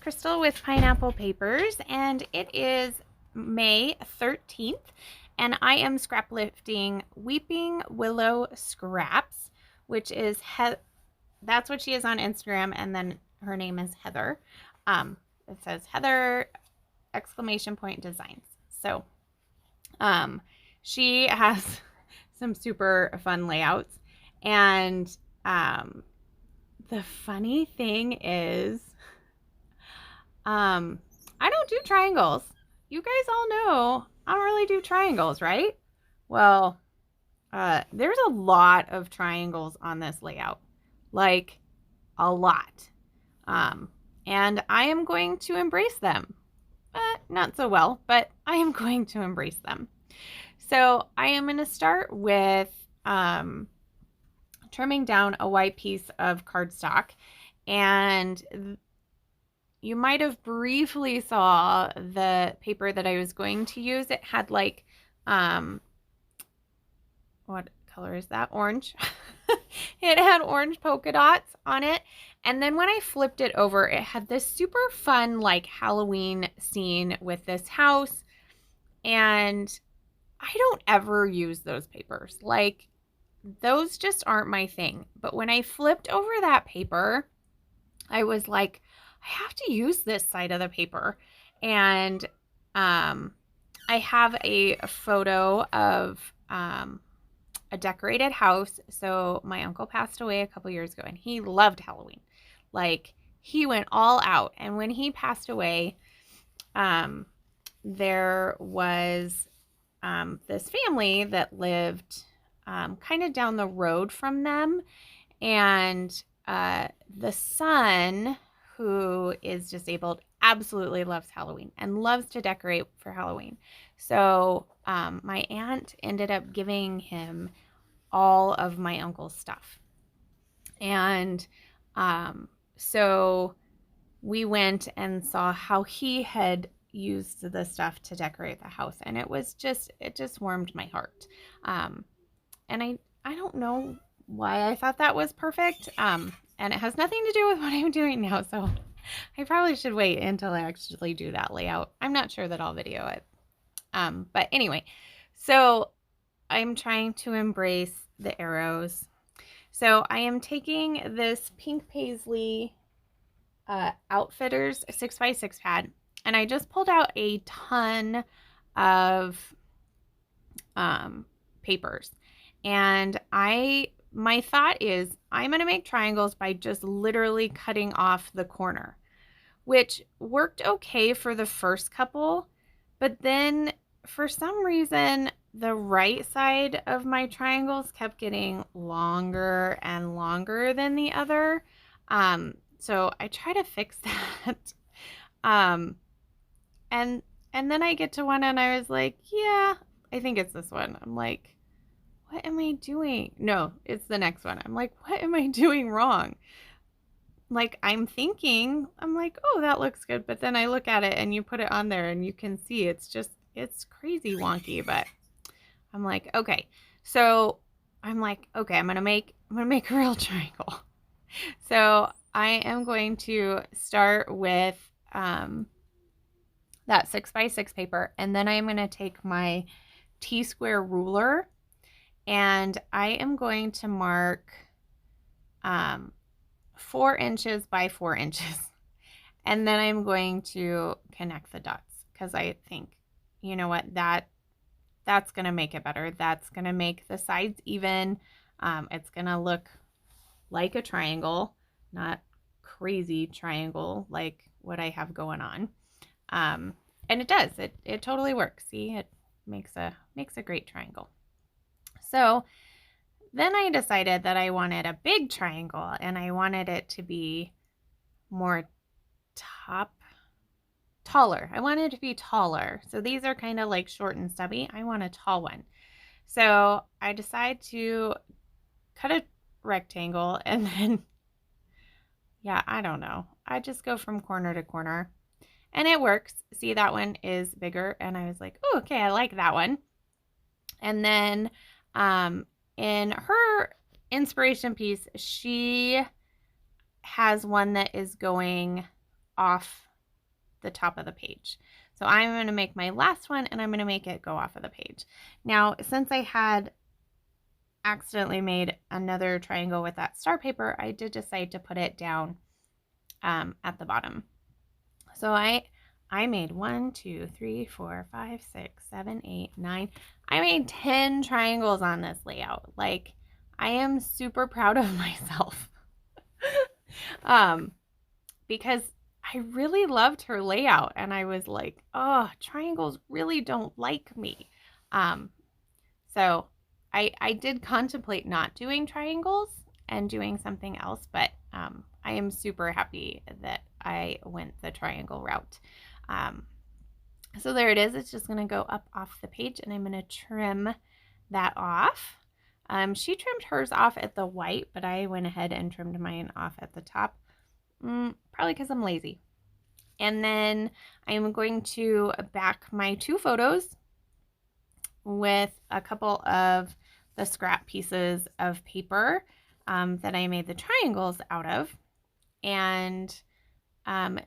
Crystal with Pineapple Papers, and it is May 13th, and I am scraplifting Weeping Willow Scraps, which is that's what she is on Instagram, and then her name is Heather. It says Heather exclamation point designs. So she has some super fun layouts, and the funny thing is I don't do triangles. You guys all know I don't really do triangles, right? Well, there's a lot of triangles on this layout, like a lot. And I am going to embrace them. Not so well, but I am going to embrace them. So I am going to start with trimming down a white piece of cardstock, and you might have briefly saw the paper that I was going to use. It had like, what color is that? Orange. It had orange polka dots on it. And then when I flipped it over, it had this super fun like Halloween scene with this house. And I don't ever use those papers. Like, those just aren't my thing. But when I flipped over that paper, I was like, I have to use this side of the paper. And I have a photo of a decorated house. So my uncle passed away a couple years ago, and he loved Halloween. Like, he went all out. And when he passed away, there was this family that lived kind of down the road from them. And the son, who is disabled, absolutely loves Halloween and loves to decorate for Halloween. So my aunt ended up giving him all of my uncle's stuff. And so we went and saw how he had used the stuff to decorate the house, and it just warmed my heart. And I don't know why I thought that was perfect. And it has nothing to do with what I'm doing now, so I probably should wait until I actually do that layout. I'm not sure that I'll video it. But anyway, so I'm trying to embrace the arrows. So I am taking this pink paisley Outfitters 6x6 pad, and I just pulled out a ton of papers. And my thought is I'm going to make triangles by just literally cutting off the corner, which worked okay for the first couple, but then for some reason the right side of my triangles kept getting longer and longer than the other. So I try to fix that. And then I get to one and I was like, yeah, I think it's this one. I'm like, what am I doing? No, it's the next one. I'm like, what am I doing wrong? Like, I'm like, oh, that looks good. But then I look at it and you put it on there and you can see it's crazy wonky. But I'm like, okay. So I'm like, okay, I'm going to make a real triangle. So I am going to start with that 6x6 paper. And then I'm going to take my T-square ruler, and I am going to mark 4 inches by 4 inches. And then I'm going to connect the dots, because I think, you know what, that's going to make it better. That's going to make the sides even. It's going to look like a triangle, not crazy triangle like what I have going on. And it does. It totally works. See, it makes a great triangle. So then I decided that I wanted a big triangle, and I wanted it to be more taller. I wanted it to be taller. So these are kind of like short and stubby. I want a tall one. So I decide to cut a rectangle, and then, yeah, I don't know. I just go from corner to corner, and it works. See, that one is bigger, and I was like, oh, okay, I like that one. And then in her inspiration piece, she has one that is going off the top of the page. So I'm going to make my last one and I'm going to make it go off of the page. Now, since I had accidentally made another triangle with that star paper, I did decide to put it down at the bottom. So I made 1, 2, 3, 4, 5, 6, 7, 8, 9. I made 10 triangles on this layout. Like, I am super proud of myself. Because I really loved her layout and I was like, oh, triangles really don't like me. So I did contemplate not doing triangles and doing something else, but I am super happy that I went the triangle route. So there it is. It's just going to go up off the page and I'm going to trim that off. She trimmed hers off at the white, but I went ahead and trimmed mine off at the top, probably because I'm lazy. And then I'm going to back my 2 photos with a couple of the scrap pieces of paper that I made the triangles out of. And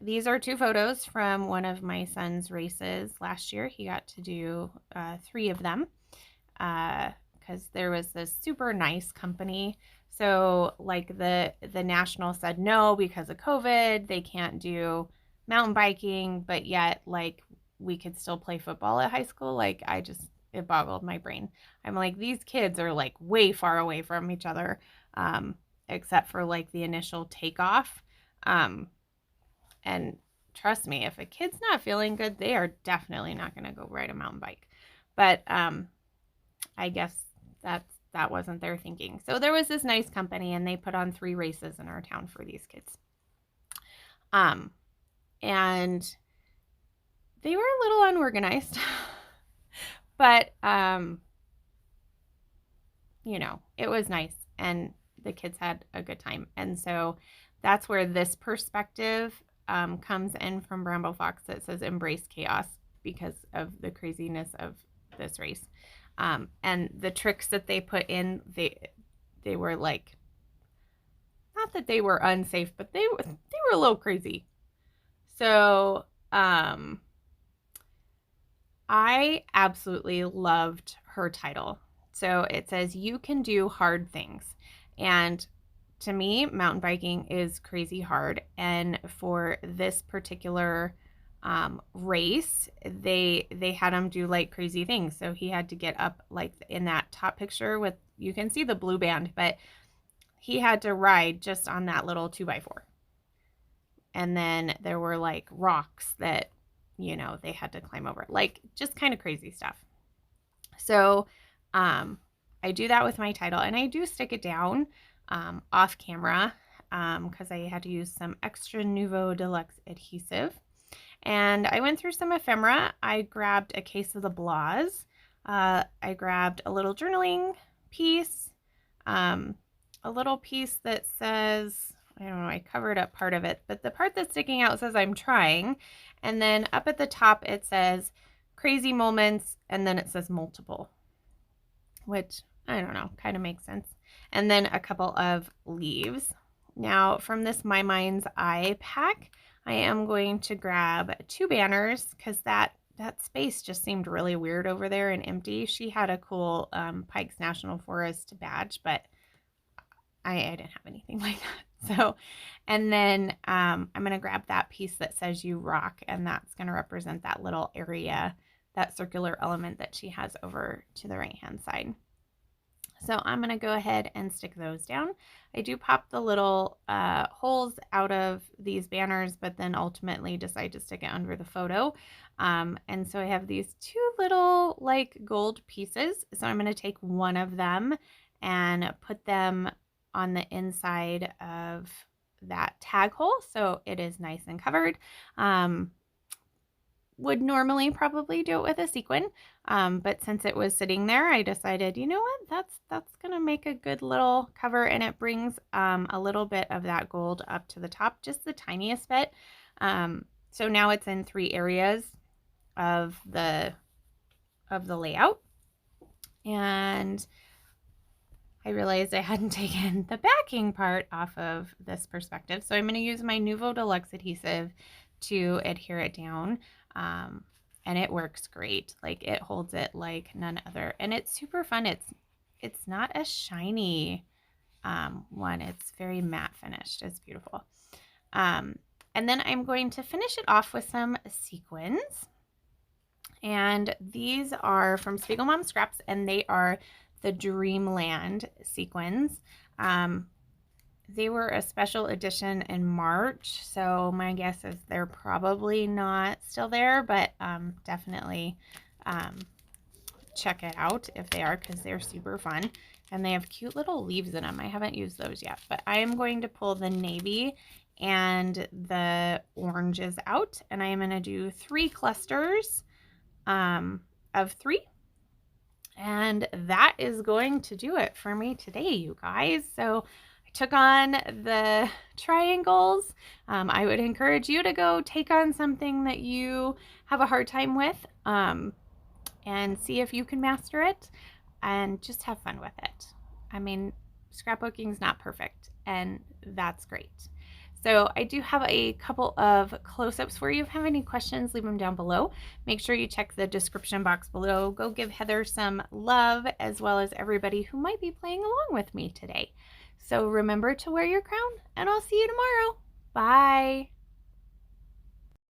these are 2 photos from one of my son's races last year. He got to do 3 of them because there was this super nice company. So like the national said no because of COVID, they can't do mountain biking, but yet like we could still play football at high school. Like it boggled my brain. I'm like, these kids are like way far away from each other, except for like the initial takeoff. And trust me, if a kid's not feeling good, they are definitely not going to go ride a mountain bike. But I guess that wasn't their thinking. So there was this nice company and they put on 3 races in our town for these kids. And they were a little unorganized, but you know, it was nice and the kids had a good time. And so that's where this perspective comes in from Bramble Fox that says embrace chaos because of the craziness of this race. And the tricks that they put in, they were like, not that they were unsafe, but they were a little crazy. So I absolutely loved her title. So it says, you can do hard things. And to me, mountain biking is crazy hard. And for this particular race, they had him do like crazy things. So he had to get up like in that top picture with, you can see the blue band, but he had to ride just on that little 2x4. And then there were like rocks that, you know, they had to climb over, like just kind of crazy stuff. So I do that with my title and I do stick it down off camera because I had to use some extra Nouveau Deluxe adhesive. And I went through some ephemera. I grabbed a case of the Blahs. I grabbed a little journaling piece, a little piece that says, I don't know, I covered up part of it, but the part that's sticking out says I'm trying. And then up at the top, it says crazy moments. And then it says multiple, which I don't know, kind of makes sense. And then a couple of leaves. Now from this My Mind's Eye pack, I am going to grab 2 banners because that space just seemed really weird over there and empty. She had a cool Pikes National Forest badge, but I didn't have anything like that. So, and then I'm going to grab that piece that says you rock, and that's going to represent that little area, that circular element that she has over to the right hand side. So I'm going to go ahead and stick those down. I do pop the little holes out of these banners, but then ultimately decide to stick it under the photo. And so I have these 2 little like gold pieces. So I'm going to take one of them and put them on the inside of that tag hole so it is nice and covered. Would normally probably do it with a sequin, but since it was sitting there, I decided, you know what, that's gonna make a good little cover, and it brings a little bit of that gold up to the top, just the tiniest bit. So now it's in 3 areas of the layout, and I realized I hadn't taken the backing part off of this perspective, so I'm going to use my Nouveau Deluxe adhesive to adhere it down. And it works great. Like, it holds it like none other. And it's super fun. It's not a shiny one. It's very matte finished. It's beautiful. And then I'm going to finish it off with some sequins. And these are from Spiegel Mom Scraps, and they are the Dreamland sequins. They were a special edition in March, so my guess is they're probably not still there, but definitely check it out if they are, because they're super fun. And they have cute little leaves in them. I haven't used those yet, but I am going to pull the navy and the oranges out, and I am going to do 3 clusters of 3. And that is going to do it for me today, you guys. So I took on the triangles. I would encourage you to go take on something that you have a hard time with, and see if you can master it and just have fun with it. I mean, scrapbooking is not perfect, and that's great. So I do have a couple of close-ups for you. If you have any questions, leave them down below. Make sure you check the description box below. Go give Heather some love, as well as everybody who might be playing along with me today. So remember to wear your crown, and I'll see you tomorrow. Bye.